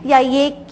CIA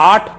8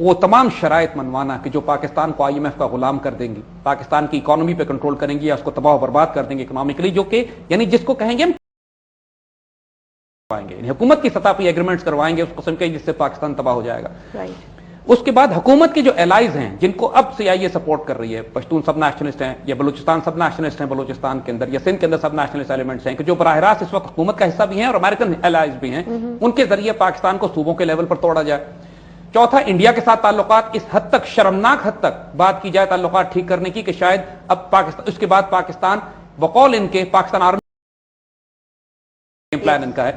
وہ تمام شرائط منوانا کہ جو پاکستان کو IMF کا غلام کر دیں گی, پاکستان کی اکانومی پہ کنٹرول کریں گی یا اس کو تباہ و برباد کر دیں گے اکنامکلی, جو کہ یعنی جس کو کہیں گے ہم یعنی حکومت کی سطح پہ ایگریمنٹس کروائیں گے اس قسم کے جس سے پاکستان تباہ ہو جائے گا. اس کے بعد حکومت کے جو الائز ہیں جن کو اب CIA سپورٹ کر رئی ہے, پشتون سب نیشنلسٹ ہیں یا بلوچستان سب نیشنلسٹ ہیں بلوچستان کے اندر, یا سندھ کے اندر سب نیشنلسٹ ایلیمنٹس ہیں کہ جو براہ راست اس وقت حکومت کا حصہ بھی ہیں اور امریکن الائز بھی ہیں, ان کے ذریعے پاکستان کو صوبوں کے لیول پر توڑا جائے. چوتھا, انڈیا کے ساتھ تعلقات اس حد تک, شرمناک حد تک بات کی جائے تعلقات ٹھیک کرنے کی کہ شاید اب پاکستان, اس کے بعد پاکستان بقول ان کے پاکستان آرمی گیم پلان ان کا ہے.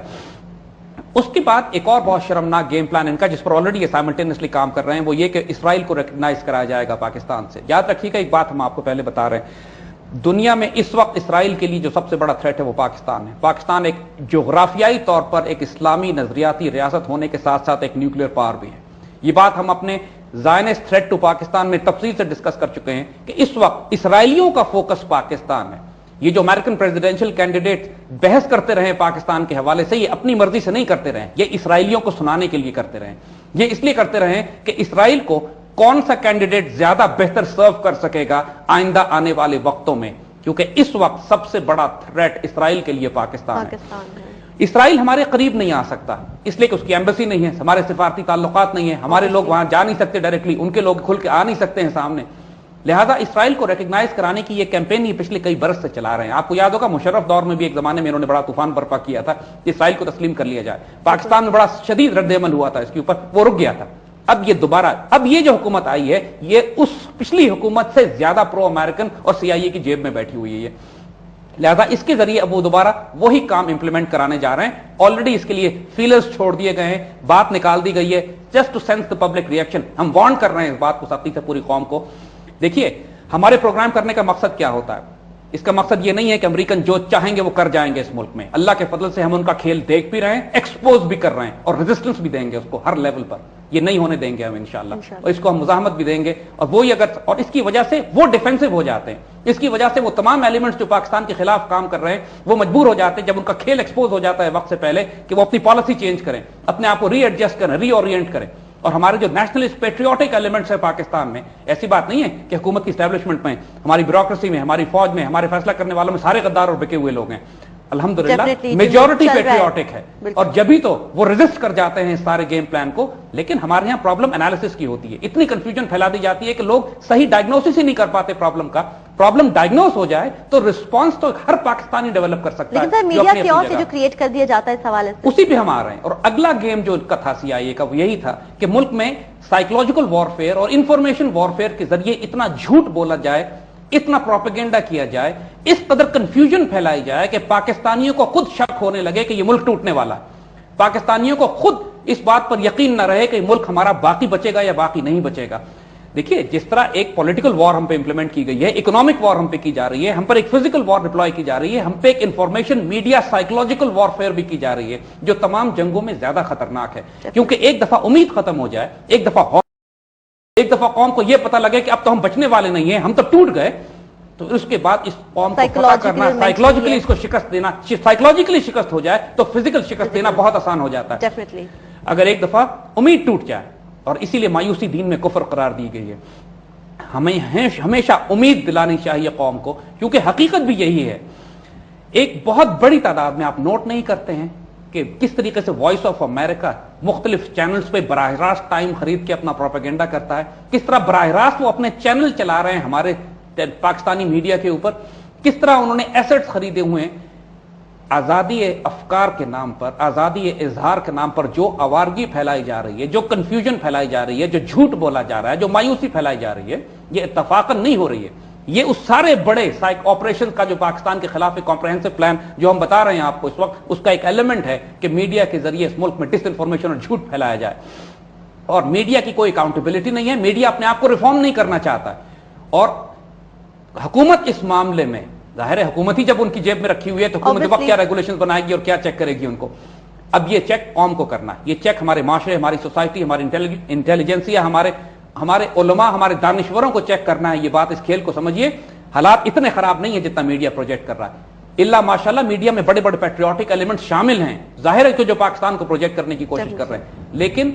اس کے بعد ایک اور بہت شرمناک گیم پلان ان کا جس پر آلریڈی یہ سائملٹینیسلی کام کر رہے ہیں, وہ یہ کہ اسرائیل کو ریکگنائز کرایا جائے گا پاکستان سے. یاد رکھیے گا ایک بات ہم آپ کو پہلے بتا رہے ہیں, دنیا میں اس وقت اسرائیل کے لیے جو سب سے بڑا تھریٹ ہے وہ پاکستان ہے. پاکستان ایک جغرافیائی طور پر ایک اسلامی نظریاتی ریاست ہونے کے ساتھ ساتھ ایک نیوکلیر پاور بھی ہے. یہ بات ہم اپنے زائنسٹ تھریٹ ٹو پاکستان میں تفصیل سے ڈسکس کر چکے ہیں کہ اس وقت اسرائیلیوں کا فوکس پاکستان ہے. یہ جو امریکن پریزیڈینشل کینڈیڈیٹ بحث کرتے رہے پاکستان کے حوالے سے, یہ اپنی مرضی سے نہیں کرتے رہے, یہ اسرائیلیوں کو سنانے کے لیے کرتے رہے. یہ اس لیے کرتے رہے کہ اسرائیل کو کون سا کینڈیڈیٹ زیادہ بہتر سرو کر سکے گا آئندہ آنے والے وقتوں میں, کیونکہ اس وقت سب سے بڑا تھریٹ اسرائیل کے لیے پاکستان ہے. اسرائیل ہمارے قریب نہیں آ سکتا اس لیے کہ اس کی ایمبیسی نہیں ہے, ہمارے سفارتی تعلقات نہیں ہیں, ہمارے لوگ وہاں جا نہیں سکتے ڈائریکٹلی, ان کے لوگ کھل کے آ نہیں سکتے ہیں سامنے. لہذا اسرائیل کو ریکگنائز کرانے کی یہ کیمپین یہ پچھلے کئی برس سے چلا رہے ہیں. آپ کو یاد ہوگا مشرف دور میں بھی ایک زمانے میں انہوں نے بڑا طوفان برپا کیا تھا کہ اسرائیل کو تسلیم کر لیا جائے. پاکستان میں بڑا شدید رد عمل ہوا تھا اس کے اوپر, وہ رک گیا تھا. اب یہ دوبارہ, اب یہ جو حکومت آئی ہے یہ اس پچھلی حکومت سے زیادہ پرو امریکن اور CIA کی جیب میں بیٹھی ہوئی ہے. لہذا اس کے ذریعے اب وہ دوبارہ وہی کام امپلیمنٹ کرانے جا رہے ہیں. آلریڈی اس کے لیے فیلرز چھوڑ دیے گئے ہیں, بات نکال دی گئی ہے just to sense the public reaction. ہم وارن کر رہے ہیں اس بات کو سختی سے پوری قوم کو. دیکھیے ہمارے پروگرام کرنے کا مقصد کیا ہوتا ہے, اس کا مقصد یہ نہیں ہے کہ امریکن جو چاہیں گے وہ کر جائیں گے اس ملک میں. اللہ کے فضل سے ہم ان کا کھیل دیکھ بھی رہے ہیں, ایکسپوز بھی کر رہے ہیں اور ریزسٹنس بھی دیں گے اس کو ہر لیول پر. یہ نہیں ہونے دیں گے ہم انشاءاللہ, اور اس کو ہم مزاحمت بھی دیں گے. اور وہی اگر, اور اس کی وجہ سے وہ ڈیفینسو ہو جاتے ہیں, اس کی وجہ سے وہ تمام ایلیمنٹس جو پاکستان کے خلاف کام کر رہے ہیں وہ مجبور ہو جاتے ہیں جب ان کا کھیل ایکسپوز ہو جاتا ہے وقت سے پہلے کہ وہ اپنی پالیسی چینج کریں, اپنے آپ کو ری ایڈجسٹ کریں, ری اورینٹ کریں. اور ہمارے جو نیشنلسٹ پیٹریوٹک ایلیمنٹس ہیں پاکستان میں, ایسی بات نہیں ہے کہ حکومت کی اسٹیبلشمنٹ میں, ہماری بیوروکریسی میں, ہماری فوج میں, ہمارے فیصلہ کرنے والوں میں سارے غدار اور بکے ہوئے لوگ ہیں. الحمدللہ میجورٹی پیٹریوٹک ہے, اور جبھی تو وہ ریزسٹ کر جاتے ہیں اس سارے گیم پلان کو. لیکن ہمارے یہاں پرابلم انالیسس کی ہوتی ہے, اتنی کنفیوژن پھیلا دی جاتی ہے کہ لوگ صحیح ڈائگنوسس ہی نہیں کر پاتے پرابلم کا. پرابلم ڈائگنوس ہو جائے تو رسپانس تو ہر پاکستانی ڈیولپ کر سکتا ہے. لیکن میڈیا کی اور سے جو کریٹ کر دیا جاتا ہے اس حوالے سے, اسی پہ ہم آ رہے ہیں. اور اگلا گیم جو کا تھا CIA کا وہ یہی تھا کہ ملک میں سائیکولوجیکل وارفیئر اور انفارمیشن وارفیئر کے ذریعے اتنا جھوٹ بولا جائے, اتنا پروپیگنڈا کیا جائے, اس قدر کنفیوژن پھیلائی جائے کہ پاکستانیوں کو خود شک ہونے لگے کہ یہ ملک ٹوٹنے والا ہے. پاکستانیوں کو خود اس بات پر یقین نہ رہے کہ ملک ہمارا باقی بچے گا یا باقی نہیں بچے گا. دیکھیے جس طرح ایک پولیٹیکل وار ہم پہ امپلیمنٹ کی گئی ہے, اکنامک وار ہم پہ کی جا رہی ہے, ہم پر ایک فزیکل وار ڈپلوائے کی جا رہی ہے, ہم پہ ایک انفارمیشن میڈیا سائیکولوجیکل وارفیئر بھی کی جا رہی ہے جو تمام جنگوں میں زیادہ خطرناک ہے. کیونکہ ایک دفعہ امید ختم ہو جائے, ایک دفعہ قوم کو یہ پتہ لگے کہ اب تو ہم بچنے والے نہیں ہیں, ہم تو ٹوٹ گئے, تو اس کے بعد اس قوم کو فتح کرنا, سائیکولوجیکلی اس کو شکست دینا, سائیکولوجیکلی شکست ہو جائے تو فزیکل شکست دینا بہت آسان ہو جاتا ہے. اگر ایک دفعہ امید ٹوٹ جائے, اور اسی لیے مایوسی دین میں کفر قرار دی گئی ہے. ہمیں ہمیشہ امید دلانی چاہیے قوم کو, کیونکہ حقیقت بھی یہی ہے. ایک بہت بڑی تعداد میں آپ نوٹ نہیں کرتے ہیں کہ کس طریقے سے وائس آف امریکہ مختلف چینلز پہ براہ راست ٹائم خرید کے اپنا پروپیگنڈا کرتا ہے, کس طرح براہ راست وہ اپنے چینل چلا رہے ہیں ہمارے پاکستانی میڈیا کے اوپر, کس طرح انہوں نے ایسٹس خریدے ہوئے ہیں آزادی افکار کے نام پر, آزادی اظہار کے نام پر. جو آوارگی پھیلائی جا رہی ہے, جو کنفیوژن پھیلائی جا رہی ہے, جو جھوٹ بولا جا رہا ہے, جو مایوسی پھیلائی جا رہی ہے, یہ اتفاقاً نہیں ہو رہی ہے. یہ اس سارے بڑے آپریشن کا جو پاکستان کے خلاف ایک کمپریہنسو پلان جو ہم بتا رہے ہیں آپ کو اس وقت, اس کا ایک ایلیمنٹ ہے کہ میڈیا کے ذریعے اس ملک میں ڈس انفارمیشن اور جھوٹ پھیلایا جائے. اور میڈیا کی کوئی اکاؤنٹیبلٹی نہیں ہے, میڈیا اپنے آپ کو ریفارم نہیں کرنا چاہتا ہے. اور حکومت اس معاملے میں, ظاہر ہے حکومت ہی جب ان کی جیب میں رکھی ہوئی ہے تو حکومت وقت کیا ریگولیشن بنائے گی اور کیا چیک کرے گی ان کو. اب یہ چیک قوم کو کرنا ہے, یہ چیک ہمارے معاشرے, ہماری سوسائٹی, ہماری انٹیلیجنسیا, ہمارے علماء, ہمارے دانشوروں کو چیک کرنا ہے. یہ بات, اس کھیل کو سمجھیے. حالات اتنے خراب نہیں ہیں جتنا میڈیا پروجیکٹ کر رہا ہے. اللہ ماشاءاللہ میڈیا میں بڑے بڑے پیٹریوٹک ایلیمنٹ شامل ہیں, ظاہر ہے کہ جو پاکستان کو پروجیکٹ کرنے کی کوشش کر رہے ہیں, لیکن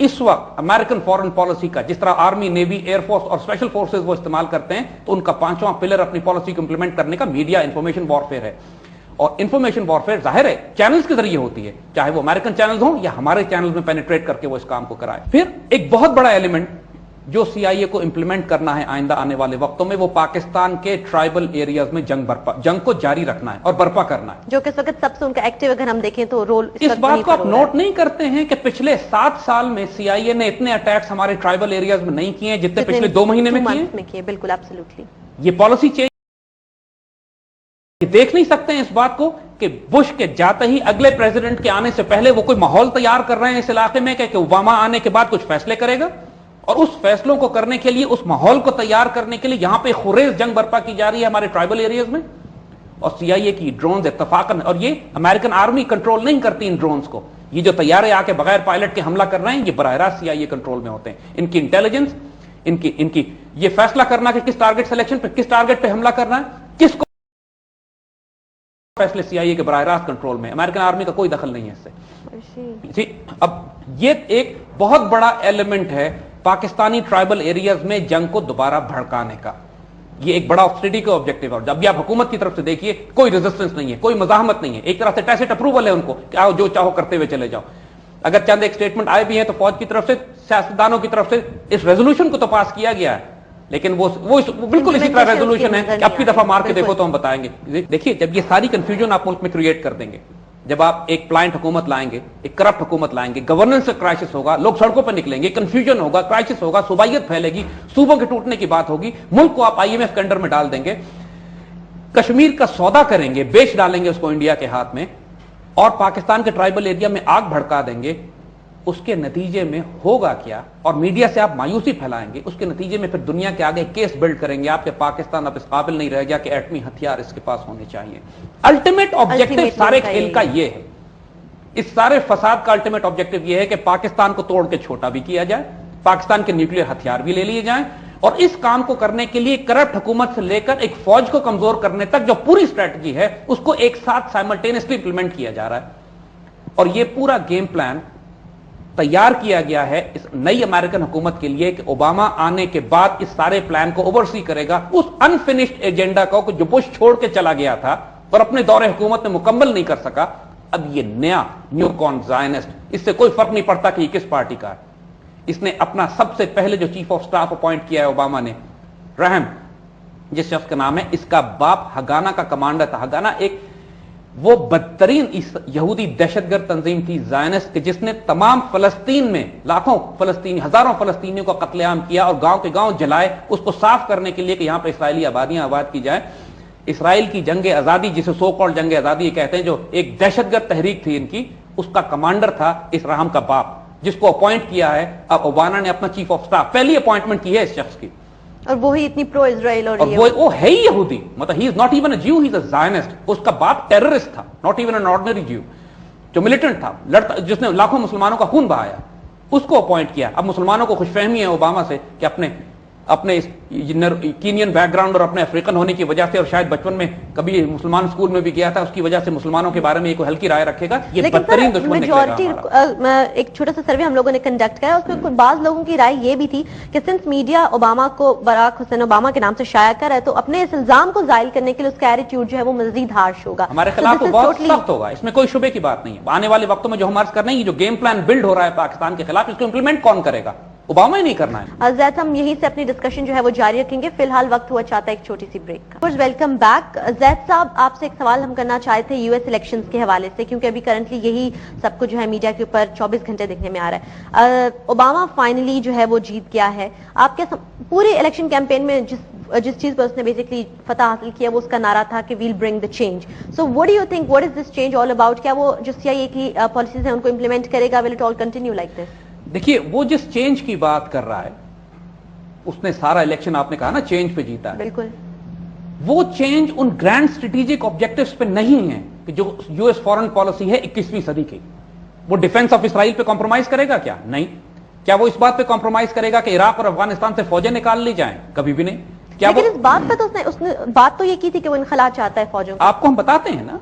اس وقت امریکن فارن پالیسی کا جس طرح آرمی، نیوی، ایئر فورس اور اسپیشل فورسز وہ استعمال کرتے ہیں، تو ان کا پانچواں پلر اپنی پالیسی کو امپلیمنٹ کرنے کا میڈیا انفارمیشن وارفیئر ہے. اور انفارمیشن وارفیئر ظاہر ہے چینلز کے ذریعے ہوتی ہے، چاہے وہ امریکن چینلز ہوں یا ہمارے چینلز میں پینیٹریٹ کر کے وہ اس کام کو کرائے. پھر ایک بہت بڑا ایلیمنٹ جو سی آئی اے کو امپلیمنٹ کرنا ہے آئندہ آنے والے وقتوں میں، وہ پاکستان کے ٹرائبل ایریاز میں جنگ کو جاری رکھنا ہے اور برپا کرنا ہے، جو کہ اس وقت سب سے ان کا ایکٹیو اگر ہم دیکھیں تو رول اس بات کو آپ نوٹ نہیں کرتے ہیں کہ پچھلے 7 سال میں سی آئی اے نے اتنے اٹیکس ہمارے ٹرائبل ایریاز میں نہیں کیے جتنے پچھلے 2 مہینے میں کیے. بالکل ایبسولوٹلی. یہ پالیسی چینج دیکھ نہیں سکتے ہیں اس بات کو کہ بش کے جاتے ہی اگلے پریزیڈنٹ کے آنے سے پہلے وہ کوئی ماحول تیار کر رہے ہیں اس علاقے میں کہ اوباما آنے کے بعد کچھ فیصلے کرے گا، اور اس فیصلوں کو کرنے کے لیے، اس ماحول کو تیار کرنے کے لیے یہاں پہ خریز جنگ برپا کی جا رہی ہے ہمارے ٹرائبل ایریاز میں. اور سی آئی اے کی ڈرونز اتفاقاً، اور یہ امریکن آرمی کنٹرول نہیں کرتی ان ڈرونز کو، یہ جو طیارے آ کے بغیر پائلٹ کے حملہ کر رہے ہیں یہ براہ راست سی آئی اے کنٹرول میں ہوتے ہیں. ان کی انٹیلیجنس، ان کی یہ فیصلہ کرنا کہ کس ٹارگٹ سلیکشن پہ، کس ٹارگٹ پہ حملہ کرنا ہے، کس کو، فیصلے سی آئی اے کے براہ راست کنٹرول میں. امریکن آرمی کا کوئی دخل نہیں ہے اس سے. جی اب یہ ایک بہت بڑا ایلیمنٹ ہے پاکستانی ٹرائبل ایریاز میں جنگ کو دوبارہ بھڑکانے کا. یہ ایک بڑا اسٹریٹجی کا آبجیکٹو ہے. جب بھی آپ حکومت کی طرف سے دیکھیے کوئی ریزسٹنس نہیں ہے، کوئی مزاحمت نہیں ہے، ایک طرح سے ٹیسٹ اپروول ہے ان کو کہ آؤ جو چاہو کرتے ہوئے چلے جاؤ. اگر چند ایک سٹیٹمنٹ آئے بھی ہیں تو فوج کی طرف سے، سیاستدانوں کی طرف سے اس ریزولوشن کو تو پاس کیا گیا ہے، لیکن وہ بالکل اسی طرح ریزولوشن ہے کہ اب کی دفعہ مار کے دیکھو تو ہم بتائیں گے. دیکھیے جب یہ ساری کنفیوژن آپ ملک میں کریٹ کر دیں گے، جب آپ ایک پلائنٹ حکومت لائیں گے، ایک کرپٹ حکومت لائیں گے، گورننس سے کرائسس ہوگا، لوگ سڑکوں پہ نکلیں گے، کنفیوژن ہوگا، کرائسس ہوگا، صوبائیت پھیلے گی، صوبوں کے ٹوٹنے کی بات ہوگی، ملک کو آپ آئی ایم ایف کے انڈر میں ڈال دیں گے، کشمیر کا سودا کریں گے، بیچ ڈالیں گے اس کو انڈیا کے ہاتھ میں، اور پاکستان کے ٹرائبل ایریا میں آگ بھڑکا دیں گے. اس کے نتیجے میں ہوگا کیا؟ اور میڈیا سے آپ مایوسی پھیلائیں گے، اس کے نتیجے میں پھر دنیا کے آگے کیس بلڈ کریں گے آپ کہ پاکستان اب اس قابل نہیں رہ گیا کہ ایٹمی ہتھیار اس کے پاس ہونے چاہیے. الٹیمیٹ آبجیکٹو سارے کھیل کا یہ ہے، اس سارے فساد کا الٹیمیٹ آبجیکٹو یہ ہے کہ پاکستان کو توڑ کے چھوٹا بھی کیا جائے، پاکستان کے نیوکلیر ہتھیار بھی لے لیے جائیں، اور اس کام کو کرنے کے لیے کرپٹ حکومت سے لے کر ایک فوج کو کمزور کرنے تک جو پوری اسٹریٹجی ہے اس کو ایک ساتھ سائملٹینیسلی امپلیمنٹ کیا جا رہا ہے. اور یہ پورا گیم پلان تیار کیا گیا ہے اس نئی امریکن حکومت کے لیے کہ اوباما آنے کے بعد اس سارے پلان کو اوورسی کرے گا، اس انفینشڈ ایجنڈا کو جو بش چھوڑ کے چلا گیا تھا اور اپنے دور حکومت میں مکمل نہیں کر سکا. اب یہ نیا نیو کون زائنسٹ، اس سے کوئی فرق نہیں پڑتا کہ یہ کس پارٹی کا ہے، اس نے اپنا سب سے پہلے جو چیف آف سٹاف اپوائنٹ کیا ہے اوباما نے، رحم جس شخص کا نام ہے، اس کا باپ ہگانا کا کمانڈر تھا. ہگانا ایک وہ بدترین یہودی دہشت گرد تنظیم تھی زائنسٹ، کہ جس نے تمام فلسطین میں لاکھوں فلسطینی، ہزاروں فلسطینیوں کا قتل عام کیا اور گاؤں کے گاؤں جلائے، اس کو صاف کرنے کے لیے کہ یہاں پہ اسرائیلی آبادیاں آباد کی جائیں. اسرائیل کی جنگ آزادی، جسے سو کالڈ جنگ آزادی کہتے ہیں، جو ایک دہشت گرد تحریک تھی ان کی، اس کا کمانڈر تھا اس رحم کا باپ، جس کو اپوائنٹ کیا ہے اب اوباما نے اپنا چیف آف سٹاف. پہلی اپوائنٹمنٹ کی ہے اس شخص کی، اور وہی اتنی پرو اسرائیل، اور وہ ہے ہی یہودی، مطلب he is not even a Jew, he is a Zionist. اس کا باپ ٹیررسٹ تھا، not even an ordinary Jew, جو ملیٹنٹ تھا، لڑتا، جس نے لاکھوں مسلمانوں کا خون بہایا، اس کو اپوائنٹ کیا. اب مسلمانوں کو خوش فہمی ہے اوباما سے کہ اپنے کینین بیک گراؤنڈ اور اپنے افریقن ہونے کی وجہ سے، اور شاید بچپن میں کبھی مسلمان اسکول میں بھی گیا تھا، اس کی وجہ سے مسلمانوں کے بارے میں ایک ہلکی رائے رکھے گا. یہ بدترین دشمن نکلے گا. ایک چھوٹا سا سروے ہم لوگوں نے کنڈکٹ کیا، اس میں بعض لوگوں کی رائے یہ بھی تھی کہ سنس میڈیا اوباما کو براک حسین اوباما کے نام سے شائع کر ہے، تو اپنے اس الزام کو زائل کرنے کے لیے اس کا ایٹیٹیوڈ جو ہے وہ مزید ہارش ہوگا، ہمارے خلاف بہت سخت ہوگا. اس میں کوئی شبے کی بات نہیں ہے. آنے والے وقتوں میں جو ہم عرض کر رہے ہیں، یہ جو گیم پلان بلڈ ہو رہا ہے پاکستان کے خلاف، اس کو امپلیمنٹ کون کرے گا؟ اوباما ہی نہیں کرنا ہے. زید ہم یہیں سے اپنی ڈسکشن جو ہے وہ جاری رکھیں گے، فی الحال وقت ہوا چاہتا ہے ایک چھوٹی سی بریک کا. Welcome back. زید صاحب، آپ سے ایک سوال ہم کرنا چاہتے تھے یو ایس الیکشنز کے حوالے سے، کیونکہ ابھی کرنٹلی یہی سب کو جو ہے میڈیا کے اوپر 24 گھنٹے دیکھنے میں آ رہا ہے. اوباما فائنلی جو ہے وہ جیت گیا ہے. آپ کے پورے الیکشن کیمپین میں جس چیز پر اس نے بیسکلی فتح حاصل کیا وہ اس کا نعرہ تھا کہ we'll bring the change. So what do you think, what is this change all about? کیا وہ جو سی آئی اے کی پالیسیز ہیں ان کو امپلیمنٹ کرے گا؟ Will it all continue like this? دیکھیے، وہ جس چینج کی بات کر رہا ہے، اس نے سارا الیکشن، آپ نے کہا نا چینج پہ جیتا ہے. بالکل. وہ change in grand strategic objectives پہ نہیں ہے کہ جو یو ایس فارن پالیسی ہے 21ویں صدی کی. وہ ڈیفنس آف اسرائیل پہ کمپرومائز کرے گا کیا؟ نہیں. کیا وہ اس بات پہ کمپرومائز کرے گا کہ عراق اور افغانستان سے فوجیں نکال لی جائیں؟ کبھی بھی نہیں. لیکن اس بات پہ تو اس نے بات تو یہ کی تھی کہ وہ انخلا چاہتا ہے فوجوں کو. آپ کو ہم بتاتے ہیں نا.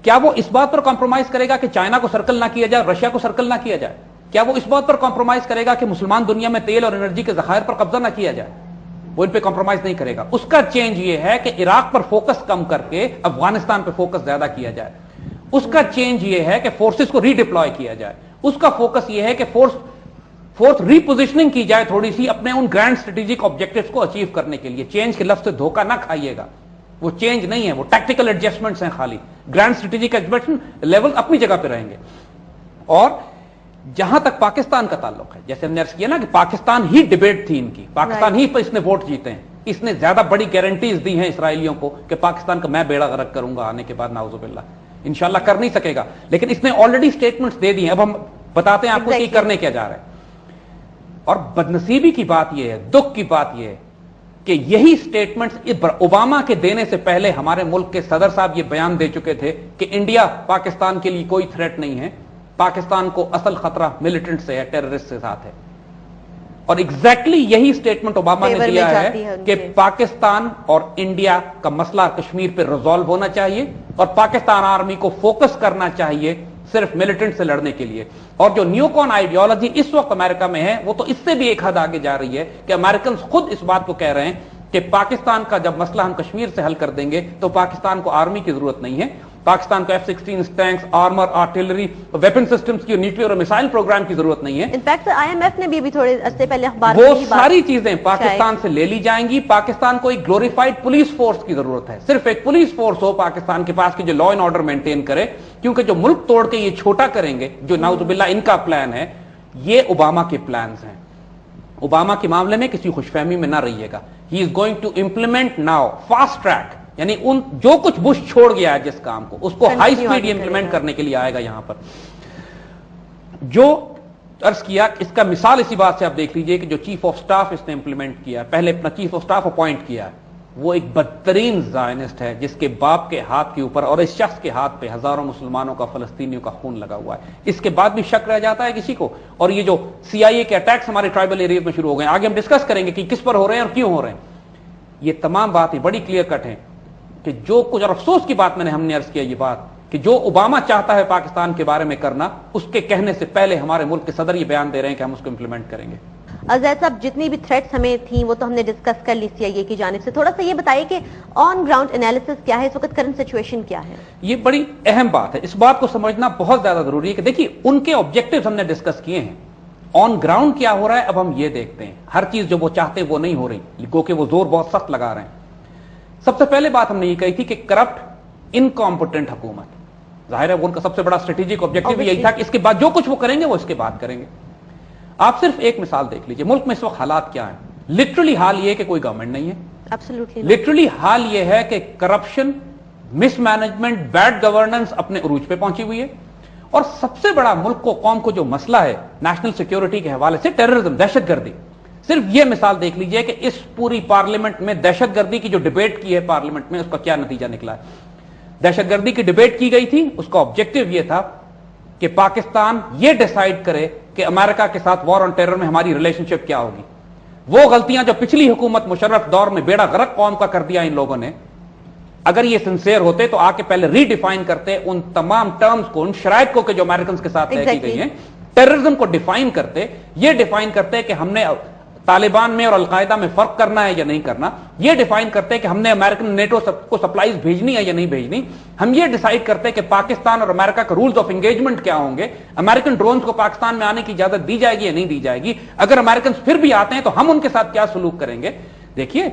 کیا وہ اس بات پر کمپرومائز کرے گا کہ چائنا کو سرکل نہ کیا جائے، رشیا کو سرکل نہ کیا جائے؟ کیا وہ اس بات پر کمپرومائز کرے گا کہ مسلمان دنیا میں تیل اور انرجی کے ذخائر پر قبضہ نہ کیا جائے؟ وہ ان پہ کمپرومائز نہیں کرے گا. اس کا چینج یہ ہے کہ عراق پر فوکس کم کر کے افغانستان پہ فوکس زیادہ کیا جائے. اس کا چینج یہ ہے کہ فورسز کو ری ڈپلوائے کیا جائے. اس کا فوکس یہ ہے کہ فورس ری پوزیشننگ کی جائے تھوڑی سی اپنے ان گرینڈ اسٹریٹجک آبجیکٹوز کو اچیو کرنے کے لیے. چینج کے لفظ سے دھوکہ نہ کھائیے گا, وہ چینج نہیں ہے, وہ ٹیکٹیکل ایڈجسٹمنٹس ہیں خالی. گرینڈ اسٹریٹجک ایڈجسٹمنٹ لیول اپنی جگہ پہ رہیں گے. اور جہاں تک پاکستان کا تعلق ہے, جیسے ہم نے عرض کیا نا کہ پاکستان ہی ڈبیٹ تھی ان کی, پاکستان ہی پر اس نے ووٹ جیتے ہیں, اس نے زیادہ بڑی گارنٹیز دی ہیں اسرائیلیوں کو کہ پاکستان کا میں بیڑا غرق کروں گا آنے کے بعد, نعوذ باللہ. انشاءاللہ کر نہیں سکے گا, لیکن اس نے آلریڈی سٹیٹمنٹس دے دی ہیں. اب ہم بتاتے ہیں آپ کو کہ کرنے کیا جا رہا ہے. اور بدنصیبی کی بات یہ ہے, دکھ کی بات یہ ہے کہ یہی سٹیٹمنٹس اوباما کے دینے سے پہلے ہمارے ملک کے صدر صاحب یہ بیان دے چکے تھے کہ انڈیا پاکستان کے لیے کوئی تھریٹ نہیں ہے, پاکستان کو اصل خطرہ ملیٹنٹ سے ہے, ٹیررسٹ سے ساتھ ہے. اور ایگزیکٹلی یہی سٹیٹمنٹ اوباما نے دیا ہے کہ پاکستان اور انڈیا کا مسئلہ کشمیر پہ ریزالو ہونا چاہیے اور پاکستان آرمی کو فوکس کرنا چاہیے صرف ملیٹنٹ سے لڑنے کے لیے. اور جو نیو کون آئیڈیالوجی اس وقت امریکہ میں ہے وہ تو اس سے بھی ایک حد آگے جا رہی ہے کہ امریکنز خود اس بات کو کہہ رہے ہیں کہ پاکستان کا جب مسئلہ ہم کشمیر سے حل کر دیں گے تو پاکستان کو آرمی کی ضرورت نہیں ہے, پاکستان کو F-16 tanks, armour, artillery, weapon systems کی, نیوکلیئر اور میسائل پروگرام کی ضرورت نہیں ہے. انفیکٹ IMF نے بھی تھوڑے عرصے پہلے اخبار وہ ساری چیزیں پاکستان سے لے لی جائیں گی. پاکستان کو ایک گلوریفائڈ پولیس فورس کی ضرورت ہے, صرف ایک پولیس فورس ہو پاکستان کے پاس کہ جو لا اینڈ آرڈر مینٹین کرے, کیونکہ جو ملک توڑ کے یہ چھوٹا کریں گے, جو نعوذ باللہ ان کا پلان ہے, یہ اوباما کے پلانز ہیں. اوباما کے معاملے میں کسی خوش فہمی میں نہ رہیے گا. He is going to implement now fast track, یعنی جو کچھ بش چھوڑ گیا ہے جس کام کو, اس کو ہائی سپیڈ امپلیمنٹ کرنے کے لیے آئے گا. یہاں پر جو عرض کیا اس کا مثال اسی بات سے آپ دیکھ لیجئے کہ جو چیف آف سٹاف اس نے امپلیمنٹ کیا, پہلے اپنا چیف آف سٹاف اپوائنٹ کیا, وہ ایک بدترین زائنسٹ ہے جس کے باپ کے ہاتھ کے اوپر اور اس شخص کے ہاتھ پہ ہزاروں مسلمانوں کا, فلسطینیوں کا خون لگا ہوا ہے. اس کے بعد بھی شک رہ جاتا ہے کسی کو. اور یہ جو CIA کے اٹیکس ہمارے ٹرائبل ایریاز میں شروع ہو گئے, آگے ہم ڈسکس کریں گے کہ کس پر ہو رہے ہیں اور کیوں ہو رہے ہیں. یہ تمام باتیں بڑی کلیئر کٹ ہیں کہ جو کچھ, اور افسوس کی بات ہم نے عرض کیا یہ بات کہ جو اوباما چاہتا ہے پاکستان کے بارے میں کرنا, اس کے کہنے سے پہلے ہمارے ملک کے صدر یہ بیان دے رہے ہیں کہ ہم اس کو امپلیمنٹ کریں گے. زید صاحب, جتنی بھی تھریٹس ہمیں تھیں وہ تو ہم نے ڈسکس کر لی CIA کی جانب سے. تھوڑا سا یہ بتائیے کہ آن گراؤنڈ انالیسس کیا ہے, اس وقت کرنٹ سچویشن کیا ہے؟ یہ بڑی اہم بات ہے, اس بات کو سمجھنا بہت زیادہ ضروری ہے کہ دیکھیے ان کے آبجیکٹیوز ہم نے ڈسکس کیے ہیں, آن گراؤنڈ کیا ہو رہا ہے اب ہم یہ دیکھتے ہیں. ہر چیز جو وہ چاہتے ہیں وہ نہیں ہو رہی, گو کہ وہ زور بہت سخت لگا رہے ہیں. سب سے پہلے بات ہم نے یہ کہی تھی کہ کرپٹ انکمپٹنٹ حکومت, ظاہر ہے وہ ان کا سب سے بڑا اسٹریٹجک آبجیکٹو یہی تھا کہ اس کے بعد جو کچھ وہ کریں گے وہ اس کے بعد کریں گے. آپ صرف ایک مثال دیکھ لیجئے, ملک میں اس وقت حالات کیا ہیں. لٹرلی حال یہ ہے کہ کوئی گورنمنٹ نہیں ہے. لٹرلی حال یہ ہے کہ کرپشن, مس مینجمنٹ, بیڈ گورننس اپنے عروج پہ پہنچی ہوئی ہے. اور سب سے بڑا ملک کو, قوم کو جو مسئلہ ہے نیشنل سیکیورٹی کے حوالے سے, ٹیررزم, دہشت گردی. صرف یہ مثال دیکھ لیجئے کہ اس پوری پارلیمنٹ میں دہشت گردی کی جو ڈیبیٹ کی ہے پارلیمنٹ میں, اس کا کیا نتیجہ نکلا ہے. دہشت گردی کی ڈیبیٹ کی گئی تھی, اس کا آبجیکٹو یہ تھا کہ پاکستان یہ ڈیسائیڈ کرے کہ امریکہ کے ساتھ وار آن ٹیرر میں ہماری ریلیشن شپ کیا ہوگی. وہ غلطیاں جو پچھلی حکومت مشرف دور میں بیڑا غرق قوم کا کر دیا ان لوگوں نے, اگر یہ سنسیئر ہوتے تو آ کے پہلے ری ڈیفائن کرتے ان تمام ٹرمز کو, ان شرائط کو کہ جو امریکنز کے ساتھ طے کی گئی ہیں, ٹیررزم کو ڈیفائن کرتے, یہ ڈیفائن کرتے کہ ہم نے طالبان میں اور القاعدہ میں فرق کرنا ہے یا نہیں کرنا, یہ ڈیفائن کرتے کہ ہم نے امریکن نیٹو کو سپلائیز بھیجنی ہے یا نہیں بھیجنی, ہم یہ ڈیسائیڈ کرتے کہ پاکستان اور امریکہ کا رولز آف انگیجمنٹ کیا ہوں گے, امریکن ڈرونز کو پاکستان میں آنے کی اجازت دی جائے گی یا نہیں دی جائے گی, اگر امریکنز پھر بھی آتے ہیں تو ہم ان کے ساتھ کیا سلوک کریں گے. دیکھیے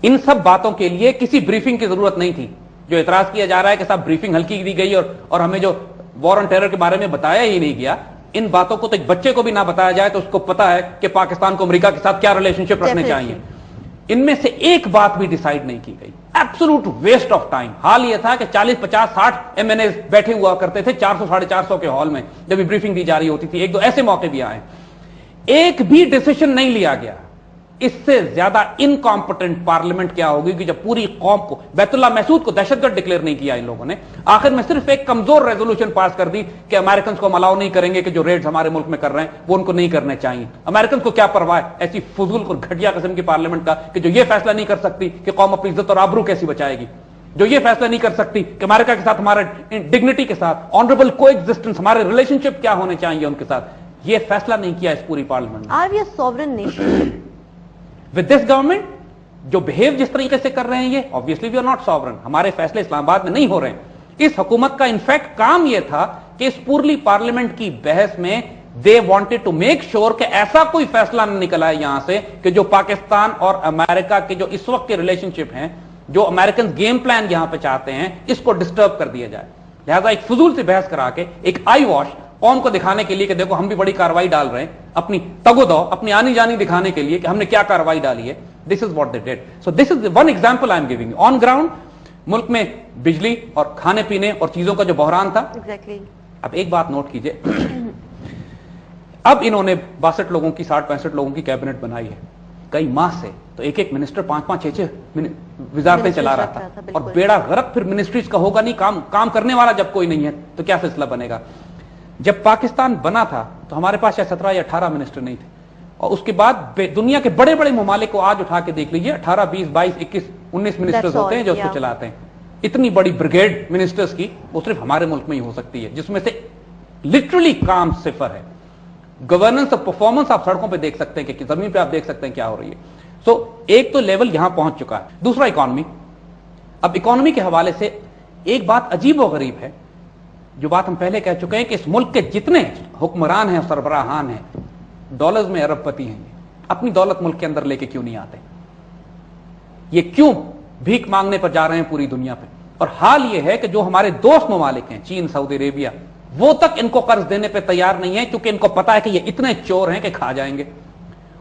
ان سب باتوں کے لیے کسی بریفنگ کی ضرورت نہیں تھی. جو اعتراض کیا جا رہا ہے کہ صاحب بریفنگ ہلکی دی گئی اور ہمیں جو وار آن ٹیرر کے بارے میں بتایا ہی نہیں گیا, ان باتوں کو تو ایک بچے کو بھی نہ بتایا جائے تو اس کو پتا ہے کہ پاکستان کو امریکہ کے ساتھ کیا ریلیشن شپ رکھنے چاہیے. ان میں سے ایک بات بھی ڈیسائیڈ نہیں کی گئی. Absolute waste of time. حال یہ تھا کہ 40, 50, 60 MNAs بیٹھے ہوا کرتے تھے 400, 450 کے ہال میں جب بھی بریفنگ دی جا رہی ہوتی تھی. ایک دو ایسے موقع بھی آئے, ایک بھی ڈیسیشن نہیں لیا گیا. اس سے زیادہ انکمپٹنٹ پارلیمنٹ کیا ہوگی کہ جب پوری قوم کو, بیت اللہ محسود کو دہشت گرد ڈکلیئر نہیں کیا ان لوگوں نے, آخر میں صرف ایک کمزور ریزولوشن پاس کر دی کہ امریکنز کو ہم الاؤ نہیں کریں گے کہ جو ریڈز ہمارے ملک میں کر رہے ہیں وہ ان کو نہیں کرنے چاہیے. امریکنز کو کیا پرواہ ہے ایسی فضول اور گھٹیا قسم کی پارلیمنٹ کا کہ جو یہ فیصلہ نہیں کر سکتی کہ قوم اپنی عزت اور آبرو کیسی بچائے گی, جو یہ فیصلہ نہیں کر سکتی کہ امریکہ کے ساتھ ہمارے ڈگنیٹی کے ساتھ آنریبل کو ایگزسٹنس, ہمارے ریلیشن شپ کیا ہونے چاہیے ان کے ساتھ. یہ فیصلہ نہیں کیا اس پوری پارلیمنٹ نے. Are we a sovereign nation? With this government جو بہیو جس طریقے سے کر رہے ہیں یہ obviously we are not sovereign. ہمارے فیصلے اسلام آباد میں نہیں ہو رہے ہیں. اس حکومت کا انفیکٹ کام یہ تھا کہ اس پورلی پارلیمنٹ کی بحث میں they wanted to make sure کہ ایسا کوئی فیصلہ نہ نکل آئے یہاں سے کہ جو پاکستان اور امریکہ کے جو اس وقت کے ریلیشن شپ ہیں, جو امریکن گیم پلان یہاں پہ چاہتے ہیں, اس کو ڈسٹرب کر دیا جائے. لہذا ایک فضول سے بحث کرا کے ایک آئی واش قوم کو دکھانے کے لیے کہ دیکھو ہم بھی بڑی کاروائی ڈال رہے ہیں, اپنی تگو دو اپنی آنی جانی دکھانے کے لیے کہ ہم نے کیا کاروائی ڈالی ہے. This is what they did. So this is one example I am giving. On ground ملک میں بجلی اور کھانے پینے اور چیزوں کا جو بحران تھا. اب ایک بات نوٹ کیجئے, اب انہوں نے 62 لوگوں کی 60-65 لوگوں کی کیبنٹ بنائی ہے. کئی ماہ سے تو ایک منسٹر 5-5-6 وزارتیں چلا رہا تھا, اور بیڑا غرق پھر منسٹریز کا ہوگا نہیں. کام کرنے والا جب کوئی نہیں ہے تو کیا سلسلہ بنے گا. جب پاکستان بنا تھا تو ہمارے پاس 17 یا 18 منسٹر نہیں تھے, اور اس کے بعد دنیا کے بڑے بڑے ممالک کو آج اٹھا کے دیکھ لیجیے 18, 20, 22, 21, 19 منسٹرز ہوتے ہیں جو اس کو چلاتے ہیں. اتنی بڑی بریگیڈ منسٹرز کی وہ صرف ہمارے ملک میں ہی ہو سکتی ہے, جس میں سے لٹرلی کام صفر ہے. گورننس اور پرفارمنس آپ سڑکوں پہ دیکھ سکتے ہیں کہ زمین پہ آپ دیکھ سکتے ہیں کیا ہو رہی ہے. سو ایک تو لیول یہاں پہنچ چکا ہے. دوسرا اکانومی. اب اکانومی کے حوالے سے ایک بات عجیب و غریب ہے, جو بات ہم پہلے کہہ چکے ہیں کہ اس ملک کے جتنے حکمران ہیں اور سربراہان ہیں ڈالرز میں ارب پتی ہیں, اپنی دولت ملک کے اندر لے کے کیوں نہیں آتے؟ یہ کیوں بھیک مانگنے پر جا رہے ہیں پوری دنیا پہ؟ اور حال یہ ہے کہ جو ہمارے دوست ممالک ہیں چین, سعودی عربیہ, وہ تک ان کو قرض دینے پہ تیار نہیں ہے, کیونکہ ان کو پتا ہے کہ یہ اتنے چور ہیں کہ کھا جائیں گے.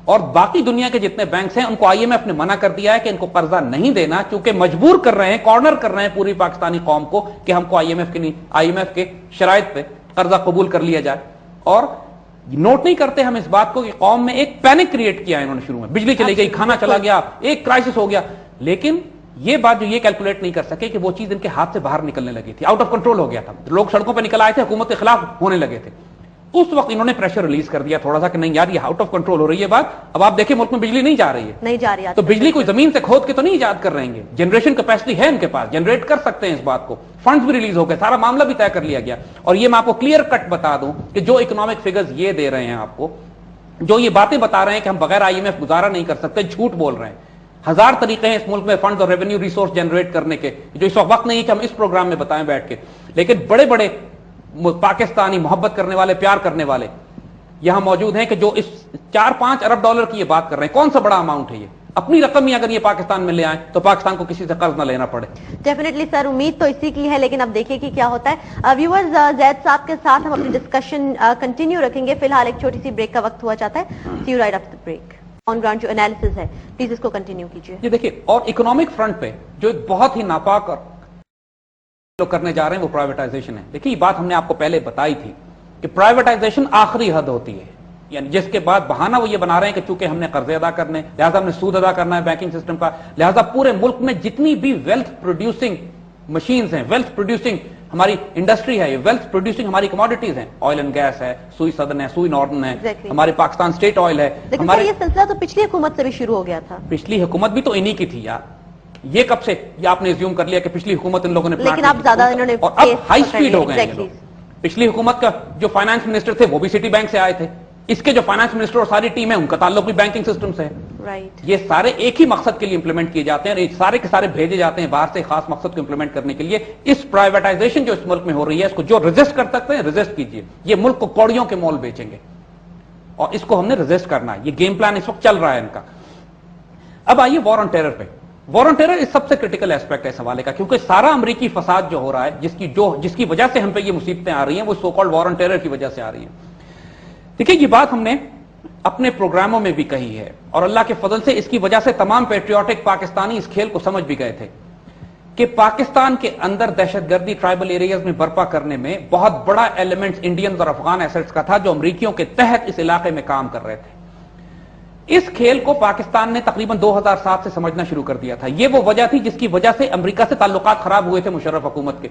اور باقی دنیا کے جتنے بینکس ہیں ان کو آئی ایم ایف نے منع کر دیا ہے کہ ان کو قرضہ نہیں دینا, کیونکہ مجبور کر رہے ہیں, کارنر کر رہے ہیں پوری پاکستانی قوم کو کہ ہم کو آئی ایم ایف کے شرائط پہ قرضہ قبول کر لیا جائے. اور نوٹ نہیں کرتے ہم اس بات کو کہ قوم میں ایک پینک کریٹ کیا ہے انہوں نے شروع میں. بجلی چلی گئی, کھانا چلا گیا, ایک کرائسس ہو گیا, لیکن یہ بات جو یہ کیلکولیٹ نہیں کر سکے کہ وہ چیز ان کے ہاتھ سے باہر نکلنے لگی تھی, آؤٹ آف کنٹرول ہو گیا تھا. لوگ سڑکوں پہ نکل آئے تھے, حکومت کے خلاف ہونے لگے تھے. اس وقت انہوں نے پریشر ریلیز کر دیا تھوڑا سا کہ نہیں یار یہ آؤٹ آف کنٹرول ہو رہی ہے بات. اب آپ دیکھیں ملک میں بجلی نہیں جا رہی ہے, نہیں جا رہی ہے, تو بجلی کوئی زمین سے کھود کے تو نہیں ایجاد کر رہے ہیں. جنریشن کیپیسٹی ہے ان کے پاس, جنریٹ کر سکتے ہیں اس بات کو. فنڈز بھی ریلیز ہو گئے, سارا معاملہ بھی طے کر لیا گیا. اور یہ میں آپ کو کلیئر کٹ بتا دوں کہ جو اکنامک فگرز یہ دے رہے ہیں آپ کو, جو یہ باتیں بتا رہے ہیں کہ ہم بغیر آئی ایم ایف گزارا نہیں کر سکتے, جھوٹ بول رہے ہیں. ہزار طریقے ہیں اس ملک میں فنڈز اور ریونیو ریسورس جنریٹ کرنے کے, جو اس وقت نہیں ہے کہ ہم اس پروگرام میں بتائیں بیٹھ کے. لیکن بڑے بڑے پاکستانی محبت کرنے والے, پیار کرنے والے یہاں موجود ہیں کہ جو اس 4-5 ارب ڈالر کی یہ بات کر رہے ہیں. کون سا بڑا اماؤنٹ ہے یہ؟ اپنی رقم ہی اگر یہ پاکستان میں لے آئیں تو پاکستان کو کسی سے قرض نہ لینا پڑے. ڈیفینیٹلی سر, امید تو اسی کی ہے, لیکن اب دیکھیے کہ کیا ہوتا ہے. ویورز, زید صاحب کے ساتھ ہم اپنی ڈسکشن کنٹینیو رکھیں گے. فی الحال ایک چھوٹی سی بریک کا وقت ہوا چاہتا ہے. See you right after break. On ground جو انالیسز ہے پلیز اس کو کنٹینیو کیجیے. یہ دیکھیے, اور اکنامک فرنٹ پہ جو ایک بہت ہی ناپاک اور لوگ کرنے جا رہے ہیں وہ پرائیویٹائزیشن ہے. دیکھیے یہ بات ہم نے آپ کو پہلے بتائی تھی کہ پرائیویٹائزیشن آخری حد ہوتی ہے, یعنی جس کے بعد بہانہ وہ یہ بنا رہے ہیں کہ چونکہ ہم نے قرضے ادا کرنے, لہٰذا ہم نے سود ادا کرنا ہے بینکنگ سسٹم کا, لہٰذا پورے ملک میں جتنی بھی ویلتھ پروڈیوسنگ مشینز ہیں, ویلتھ پروڈیوسنگ ہماری انڈسٹری ہے, یہ ویلتھ پروڈیوسنگ ہماری کموڈیٹیز ہیں, آئل اینڈ گیس ہے, سوئی سدن ہے, سوئی ناردن ہے, ہمارے پاکستان اسٹیٹ آئل ہے. ہمارے یہ سلسلہ تو پچھلی حکومت سے بھی شروع ہو گیا تھا. پچھلی حکومت بھی تو انہی کی تھی یار. یہ کب سے یہ آپ نے ایزیوم کر لیا کہ پچھلی حکومت ان لوگوں نے, لیکن اب زیادہ انہوں نے, اور اب ہائی اسپیڈ ہو گئے ہیں. پچھلی حکومت کا جو فائنانس منسٹر تھے وہ بھی سٹی بینک سے آئے تھے, اس کے جو فائنانس منسٹر اور ساری ٹیم ہے ان کا تعلق بھی بینکنگ سسٹم سے ہے. یہ سارے ایک ہی مقصد کے لیے امپلیمنٹ کیے جاتے ہیں, اور سارے کے سارے بھیجے جاتے ہیں باہر سے خاص مقصد کو امپلیمنٹ کرنے کے لیے. اس پرائیویٹائزیشن جو اس ملک میں ہو رہی ہے اس کو جو ریزسٹ کر سکتے ہیں ریزسٹ کیجیے. یہ ملک کو کوڑیوں کے مول بیچیں گے اور اس کو ہم نے ریزسٹ کرنا ہے. یہ گیم پلان اس وقت چل رہا ہے ان کا. اب آئیے وار آن ٹیرر پہ. وار آن ٹیرر اس سب سے کرٹیکل ایسپیکٹ ہے اس حوالے کا, کیونکہ سارا امریکی فساد جو ہو رہا ہے, جس کی وجہ سے ہم پہ یہ مصیبتیں آ رہی ہیں, وہ so called war on terror کی وجہ سے آ رہی ہیں. دیکھیے یہ بات ہم نے اپنے پروگراموں میں بھی کہی ہے, اور اللہ کے فضل سے اس کی وجہ سے تمام پیٹریوٹک پاکستانی اس کھیل کو سمجھ بھی گئے تھے کہ پاکستان کے اندر دہشت گردی ٹرائبل ایریاز میں برپا کرنے میں بہت بڑا ایلیمنٹ انڈینز اور افغان ایسٹس کا تھا, جو امریکیوں کے تحت اس علاقے میں کام کر رہے تھے. اس کھیل کو پاکستان نے تقریباً 2007 سے سمجھنا شروع کر دیا تھا. یہ وہ وجہ تھی جس کی وجہ سے امریکہ سے تعلقات خراب ہوئے تھے مشرف حکومت کے.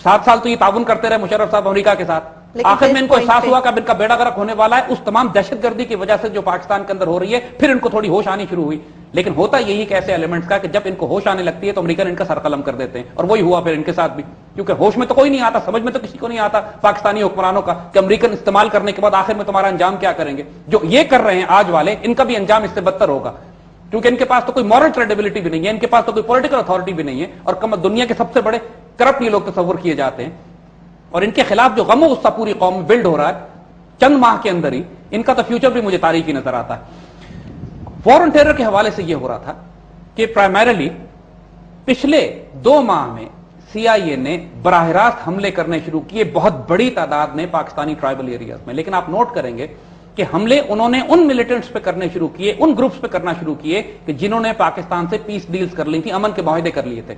7 سال تو یہ تعاون کرتے رہے مشرف صاحب امریکہ کے ساتھ. آخر میں ان کو احساس ہوا کہ اب ان کا بیڑا غرق ہونے والا ہے اس تمام دہشت گردی کی وجہ سے جو پاکستان کے اندر ہو رہی ہے. پھر ان کو تھوڑی ہوش آنی شروع ہوئی. لیکن ہوتا یہی کہ ایسے ایلیمنٹس کا کہ جب ان کو ہوش آنے لگتی ہے تو امریکہ ان کا سر قلم کر دیتے ہیں, اور وہی ہوا پھر ان کے ساتھ بھی. کیونکہ ہوش میں تو کوئی نہیں آتا, سمجھ میں تو کسی کو نہیں آتا پاکستانی حکمرانوں کا کہ امریکن استعمال کرنے کے بعد آخر میں تمہارا انجام کیا کریں گے. جو یہ کر رہے ہیں آج والے, ان کا بھی انجام اس سے بدتر ہوگا, کیونکہ ان کے پاس تو کوئی مورل کریڈیبلٹی بھی نہیں ہے, ان کے پاس تو کوئی پولیٹیکل اتھارٹی بھی نہیں ہے, اور دنیا کے سب سے بڑے کرپٹ یہ لوگ تصور کیے جاتے ہیں. اور ان کے خلاف جو غم و غصہ پوری قوم میں بلڈ ہو رہا ہے چند ماہ کے اندر ہی, ان کا تو فیوچر بھی مجھے تاریخی نظر آتا ہے. وار آن ٹیرر کے حوالے سے یہ ہو رہا تھا کہ پرائمریلی پچھلے 2 ماہ میں سی آئی اے نے براہ راست حملے کرنے شروع کیے بہت بڑی تعداد میں پاکستانی ٹرائبل ایریاز میں. لیکن آپ نوٹ کریں گے کہ حملے انہوں نے ان ملیٹنٹس پہ کرنے شروع کیے, ان گروپس پہ کرنا شروع کیے کہ جنہوں نے پاکستان سے پیس ڈیلز کر لی تھی, امن کے معاہدے کر لیے تھے.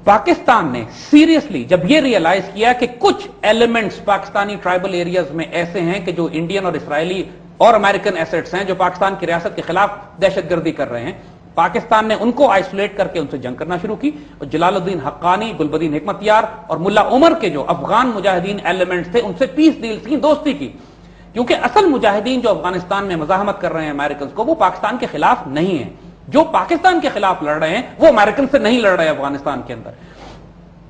پاکستان نے سیریسلی جب یہ ریئلائز کیا کہ کچھ ایلیمنٹس پاکستانی ٹرائبل ایریاز میں ایسے ہیں کہ جو انڈین اور اسرائیلی اور امریکن ایسٹس ہیں جو پاکستان کی ریاست کے خلاف دہشت گردی کر رہے ہیں, پاکستان نے ان کو آئسولیٹ کر کے ان سے جنگ کرنا شروع کی. اور جلال الدین حقانی, گلبدین حکمت یار اور ملا عمر کے جو افغان مجاہدین ایلیمنٹس تھے ان سے پیس ڈیلز کی, دوستی کی. کیونکہ اصل مجاہدین جو افغانستان میں مزاحمت کر رہے ہیں امریکنز کو, وہ پاکستان کے خلاف نہیں ہیں. جو پاکستان کے خلاف لڑ رہے ہیں وہ امریکن سے نہیں لڑ رہے افغانستان کے اندر.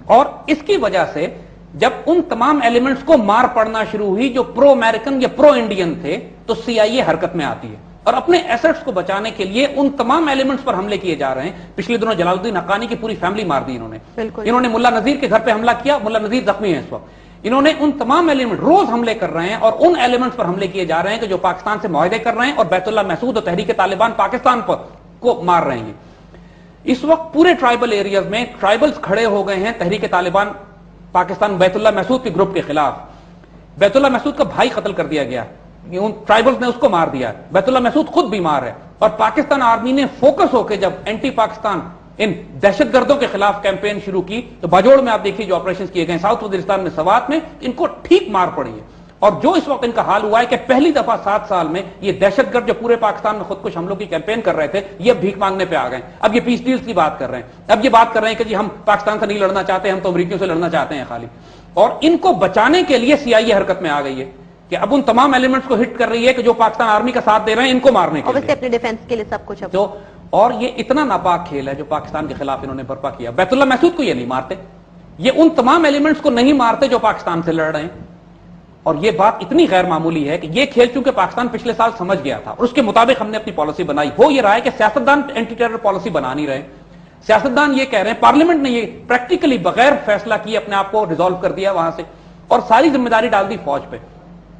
اور اس کی وجہ سے جب ان تمام ایلیمنٹس کو مار پڑنا شروع ہوئی جو پرو امریکن یا پرو انڈین تھے, تو سی آئی اے حرکت میں آتی ہے اور اپنے ایسٹس کو بچانے کے لیے ان تمام ایلیمنٹس پر حملے کیے جا رہے ہیں. پچھلے دنوں جلال الدین حقانی کی پوری فیملی مار دی انہوں نے ملا نذیر کے گھر پہ حملہ کیا, ملا نذیر زخمی ہے اس وقت. انہوں نے ان تمام ایلیمنٹ روز حملے کر رہے ہیں اور ان ایلیمنٹس پر حملے کیے جا رہے ہیں کہ جو پاکستان سے معاہدے کر رہے ہیں اور بیت اللہ محسود اور تحریک طالبان پاکستان پر کو مار رہے ہیں. اس وقت پورے ٹرائبل ایریاز میں ٹرائبلز کھڑے ہو گئے ہیں تحریک طالبان پاکستان بیت اللہ محسود کے گروپ کے خلاف. بیت اللہ محسود کا بھائی قتل کر دیا گیا, ان ٹرائبلز نے اس کو مار دیا. بیت اللہ محسود خود بیمار ہے, اور پاکستان آرمی نے فوکس ہو کے جب اینٹی پاکستان ان دہشت گردوں کے خلاف کیمپین شروع کی, تو باجوڑ میں آپ دیکھیے جو آپریشن کیے گئے, ساؤتھ وزیرستان میں, سوات میں, ان کو ٹھیک مار پڑی ہے. اور جو اس وقت ان کا حال ہوا ہے کہ پہلی دفعہ 7 سال میں یہ دہشت گرد جو پورے پاکستان میں خودکش حملوں کی کیمپین کر رہے تھے, یہ بھیک مانگنے پہ آ گئے. اب یہ پیس ڈیلز کی بات کر رہے ہیں, اب یہ بات کر رہے ہیں کہ جی ہم پاکستان سے نہیں لڑنا چاہتے, ہم تو امریکیوں سے لڑنا چاہتے ہیں خالی. اور ان کو بچانے کے لیے سی آئی اے حرکت میں آ گئی ہے کہ اب ان تمام ایلیمنٹس کو ہٹ کر رہی ہے کہ جو پاکستان آرمی کا ساتھ دے رہے ہیں ان کو مارنے کے لیے, اپنے ڈیفنس کے لیے سب کچھ. تو اور یہ اتنا ناپاک کھیل ہے جو پاکستان کے خلاف انہوں نے برپا کیا. بیت اللہ محسود کو یہ نہیں مارتے, یہ ان تمام ایلیمنٹس کو نہیں مارتے جو پاکستان سے لڑ رہے ہیں. اور یہ بات اتنی غیر معمولی ہے کہ یہ کھیل چونکہ پاکستان پچھلے سال سمجھ گیا تھا اور اس کے مطابق ہم نے اپنی پالیسی بنائی. ہو یہ رہا ہے کہ سیاستدان اینٹی ٹیرر پالیسی بنا نہیں رہے. سیاستدان یہ کہہ رہے ہیں, پارلیمنٹ نے یہ پریکٹیکلی بغیر فیصلہ کیے اپنے آپ کو ریزالو کر دیا وہاں سے, اور ساری ذمہ داری ڈال دی فوج پہ.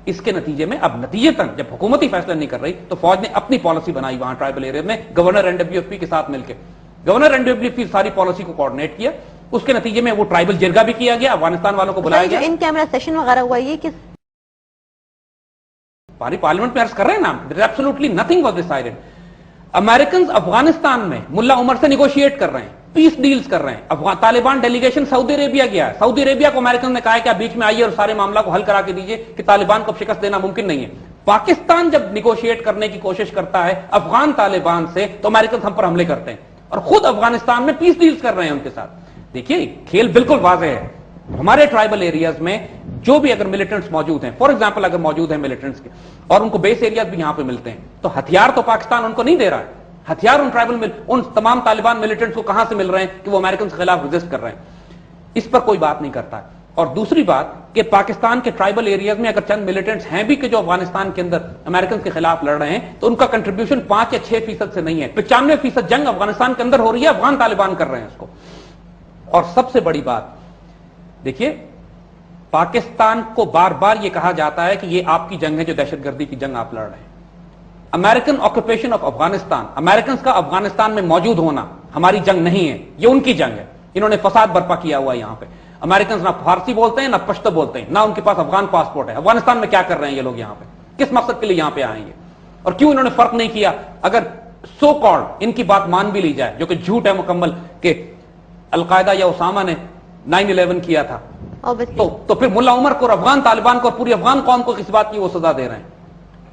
اس کے نتیجے میں اب نتیجتاً جب حکومتی فیصلہ نہیں کر رہی تو فوج نے اپنی پالیسی بنائی وہاں ٹرائبل ایریا میں, governor N W F P کے ساتھ مل کے. Governor N W F P ساری پالیسی کو کوآرڈینیٹ کیا, اس کے نتیجے میں وہ ٹرائبل جرگہ بھی کیا گیا, افغانستان والوں کو بلایا گیا. ان کیمرہ سیشن وغیرہ ہوا, یہ کس پارلیمنٹ میں عرض کر رہے ہیں نا, absolutely nothing was decided. Americans Afghanistan میں ملا عمر سے نیگوشیٹ کر رہے ہیں, پیس ڈیلز کر رہے ہیں. طالبان ڈیلیگیشن سعودی عربیہ گیا ہے, سعودی عربیہ کو امریکن نے کہا ہے کہ آپ بیچ میں آئیے اور سارے معاملہ کو حل کرا کے دیجیے کہ طالبان کو شکست دینا ممکن نہیں ہے. پاکستان جب نیگوشیٹ کرنے کی کوشش کرتا ہے افغان طالبان سے تو امریکن ہم پر حملے کرتے ہیں, اور خود افغانستان میں پیس ڈیلز کر رہے ہیں ان کے ساتھ. دیکھیے کھیل بالکل واضح ہے. ہمارے ٹرائبل ایریاز میں جو بھی اگر ملیٹنٹس موجود ہیں, فار ایگزامپل اگر موجود ہیں ملیٹنٹس کے, اور ان کو بیس ایریاز بھی یہاں پہ ملتے ہیں, تو ہتھیار تو پاکستان ان کو نہیں دے رہا ہے. ہتھیار ان ٹرائبل ان تمام طالبان ملیٹنٹس کو کہاں سے مل رہے ہیں کہ وہ امریکن کے خلاف ریزسٹ کر رہے ہیں. اس پر کوئی بات نہیں کرتا ہے. اور دوسری بات کہ پاکستان کے ٹرائبل ایریاز میں اگر چند ملیٹنٹس ہیں بھی کہ جو افغانستان کے اندر امریکن کے خلاف لڑ رہے ہیں, تو ان کا کنٹریبیوشن 5 یا 6% سے نہیں ہے. 95% جنگ افغانستان کے اندر ہو رہی ہے, افغان طالبان کر رہے ہیں اس کو. اور سب سے بڑی بات دیکھیے, پاکستان کو بار بار یہ کہا جاتا ہے کہ یہ آپ کی جنگ ہے, جو دہشت گردی کی جنگ آپ لڑ رہے ہیں. American occupation of Afghanistan, Americans کا افغانستان میں موجود ہونا ہماری جنگ نہیں ہے, یہ ان کی جنگ ہے. انہوں نے فساد برپا کیا ہوا ہے یہاں پہ. امریکنز نہ فارسی بولتے ہیں, نہ پشتو بولتے ہیں, نہ ان کے پاس افغان پاسپورٹ ہے. افغانستان میں کیا کر رہے ہیں یہ لوگ یہاں پہ, کس مقصد کے لیے یہاں پہ آئے ہیں, اور کیوں انہوں نے فرق نہیں کیا. اگر سو کالڈ ان کی بات مان بھی لی جائے, جو کہ جھوٹ ہے مکمل, کہ القاعدہ یا اسامہ نے 9/11 کیا تھا, تو پھر ملا عمر کو اور افغان طالبان کو اور پوری افغان قوم کو کس بات کی وہ سزا دے رہے ہیں.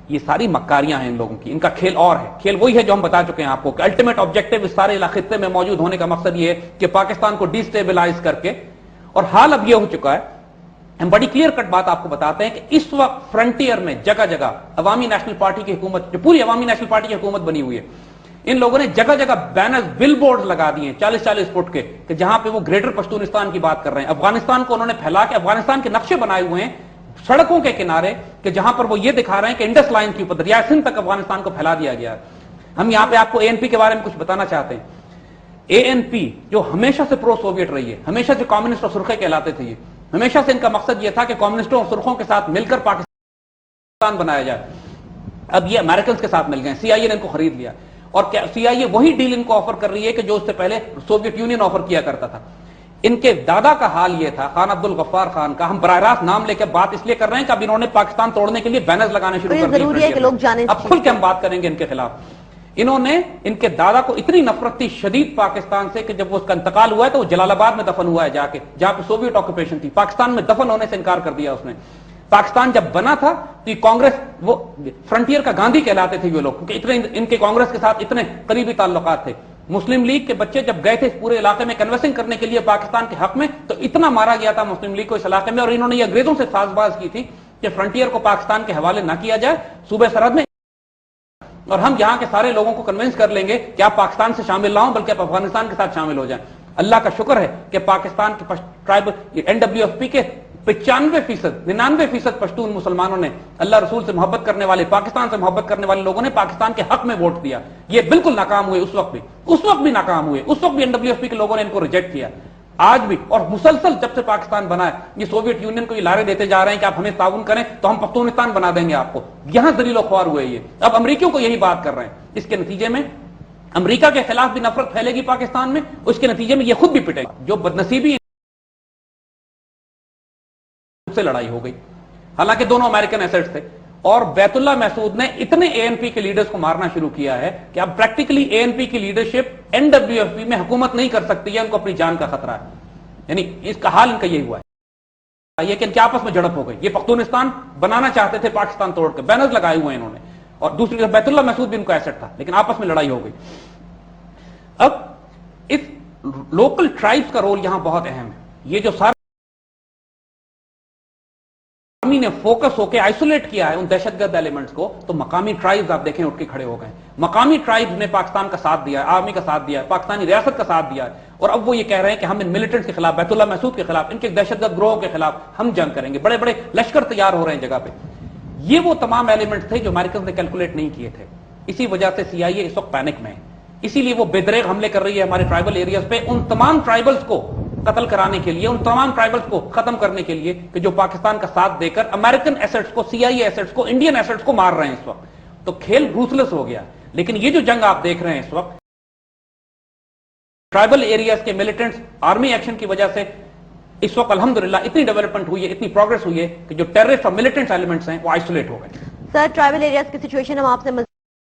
یہ ساری مکاریاں ہیں ان لوگوں کی. ان کا کھیل اور ہے, کھیل وہی ہے جو ہم بتا چکے ہیں آپ کو کہ الٹیمیٹ آبجیکٹو اس سارے خطے میں موجود ہونے کا مقصد یہ ہے کہ پاکستان کو ڈی سٹیبلائز کر کے. اور حال اب یہ ہو چکا ہے, ہم بڑی کلیئر کٹ بات آپ کو بتاتے ہیں کہ اس وقت فرنٹیئر میں جگہ جگہ عوامی نیشنل پارٹی کی حکومت, جو پوری عوامی نیشنل پارٹی کی حکومت بنی ہوئی ہے, ان لوگوں نے جگہ جگہ بینرز بل بورڈ لگا دیے 40-40 فٹ کے کہ جہاں پہ وہ گریٹر پشتونستان کی بات کر رہے ہیں. افغانستان کو انہوں نے پھیلا کے افغانستان کے نقشے بنائے ہوئے ہیں سڑکوں کے کنارے کہ جہاں پر وہ یہ دکھا رہے ہیں کہ انڈس لائن کے اوپر دریائے سندھ تک افغانستان کو پھیلا دیا گیا ہے. ہم یہاں پہ آپ کو اے این پی کے بارے میں کچھ بتانا چاہتے ہیں. اے این پی جو ہمیشہ سے پرو سوویٹ رہی ہے, ہمیشہ سے کمیونسٹ اور سرخے کہلاتے تھے, یہ ہمیشہ سے ان کا مقصد یہ تھا کہ کمیونسٹوں اور سرخوں کے ساتھ مل کر پاکستان بنایا جائے. اب یہ امریکنز کے ساتھ مل گئے, سی آئی اے نے ان کو خرید لیا, اور سی آئی اے وہی ڈیل ان کو آفر کر رہی ہے کہ جو اس سے پہلے سوویت یونین آفر کیا کرتا تھا. ان کے دادا کا حال یہ تھا, خان عبد الغفار خان کا, ہم براہ راست نام لے کے بات اس لیے کر رہے ہیں کہ اب انہوں نے پاکستان توڑنے کے لیے بینرز لگانے شروع کر دیے. اب کھل کے ہم بات کریں گے ان کے خلاف. انہوں نے ان کے دادا کو اتنی نفرت تھی شدید پاکستان سے کہ جب وہ اس کا انتقال ہوا ہے تو وہ جلال آباد میں دفن ہوا ہے جا کے, جہاں پہ سوویت آکوپیشن تھی. پاکستان میں دفن ہونے سے انکار کر دیا اس نے. پاکستان جب بنا تھا تو یہ کانگریس, وہ فرنٹیئر کا گاندھی کہلاتے تھے یہ لوگ, کیونکہ اتنے ان کے کانگریس کے ساتھ اتنے قریبی تعلقات تھے. مسلم لیگ کے بچے جب گئے تھے اس پورے علاقے میں کنوینسنگ کرنے کے لیے پاکستان کے حق میں, تو اتنا مارا گیا تھا مسلم لیگ کو اس علاقے میں, اور انہوں نے یہ انگریزوں سے ساز باز کی تھی کہ فرنٹیئر کو پاکستان کے حوالے نہ کیا جائے صوبہ سرحد میں, اور ہم یہاں کے سارے لوگوں کو کنوینس کر لیں گے کہ آپ پاکستان سے شامل نہ ہوں بلکہ آپ افغانستان کے ساتھ شامل ہو جائیں. اللہ کا شکر ہے کہ پاکستان کے tribal N W F P کے 99% پشتون مسلمانوں نے, اللہ رسول سے محبت کرنے والے, پاکستان سے محبت کرنے والے لوگوں نے پاکستان کے حق میں ووٹ دیا. یہ بالکل ناکام ہوئے اس وقت بھی ناکام ہوئے. اس وقت بھی این ڈبلیو ایف پی کے لوگوں نے ان کو ریجیکٹ کیا, آج بھی, اور مسلسل جب سے پاکستان بنا ہے یہ سوویت یونین کو یہ لارے دیتے جا رہے ہیں کہ آپ ہمیں تعاون کریں تو ہم پختونستان بنا دیں گے آپ کو. یہاں ذلیل و خوار ہوئے یہ. اب امریکیوں کو یہی بات کر رہے ہیں. اس کے نتیجے میں امریکہ کے خلاف بھی نفرت پھیلے گی پاکستان میں, اس کے نتیجے میں یہ خود بھی پٹے گا. جو بدنصیبی سے لڑائی ہو گئی, حالانکہ دونوں امریکن ایسٹس تھے, اور بیت اللہ محسود نے اتنے اے این پی کے لیڈرز کو مارنا شروع کیا ہے کہ اب پریکٹیکلی اے این پی کی leadership N W F P میں حکومت نہیں کر سکتی ہے, ان کو اپنی جان کا خطرہ ہے. یعنی اس کا حال ان کا یہی ہوا ہے. یہ کہ ان کے آپس میں جھڑپ ہو گئی. یہ پختونستان بنانا چاہتے تھے پاکستان توڑ کے, بینرز لگائے ہوئے انہوں نے, اور دوسری طرف بیت اللہ محسود بھی ان کا ایسٹ تھا, لیکن آپس میں لڑائی ہو گئی. اب اس لوکل ٹرائبز کا رول یہاں بہت اہم ہے. یہ جو سارے نے فوکس ہو کے آئسولیٹ کیا ہے ان دہشت گرد ایلیمنٹس کو, تو مقامی ٹرائبز آپ دیکھیں اٹھ کے کھڑے ہو گئے. مقامی ٹرائبز نے پاکستان کا ساتھ دیا ہے, آرمی کا ساتھ دیا ہے, پاکستانی ریاست کا ساتھ دیا ہے, اور اب وہ یہ کہہ رہے ہیں کہ ہم ان ملیٹنٹس کے خلاف, بیت اللہ محسود کے خلاف, ان کے دہشت گرد گروہوں کے خلاف ہم جنگ کریں گے. بڑے بڑے لشکر تیار ہو رہے ہیں جگہ پہ. یہ وہ تمام ایلیمنٹس تھے جو امریکنز نے کیلکولیٹ نہیں کیے تھے. اسی وجہ سے سی آئی اے اس وقت پینک میں ہے, اسی لیے وہ بے دریغ حملے کر رہی ہے ہمارے ٹرائبل ایریاز پہ, ان تمام ٹرائبلز کو قتل کرانے کے لیے, ان تمام ٹرائبلز کو ختم کرنے کے لیے کہ جو پاکستان کا ساتھ دے کر امریکن ایسٹس کو, سی آئی اے ایسٹس کو, انڈین ایسٹس کو مار رہے ہیں اس وقت. تو کھیل روتھلیس ہو گیا. لیکن یہ جو جنگ آپ دیکھ رہے ہیں اس وقت ٹرائبل ایریاز کے ملیٹنٹس آرمی ایکشن کی وجہ سے اس وقت الحمدللہ اتنی ڈیولپمنٹ ہوئی ہے, اتنی پروگرس ہوئی ہے کہ جو ٹیررسٹ اور ملیٹنٹ ایلیمنٹس ہیں وہ آئسولیٹ ہو گئے. سر, ٹرائبل ایریاز کی سچویشن ہم آپ سے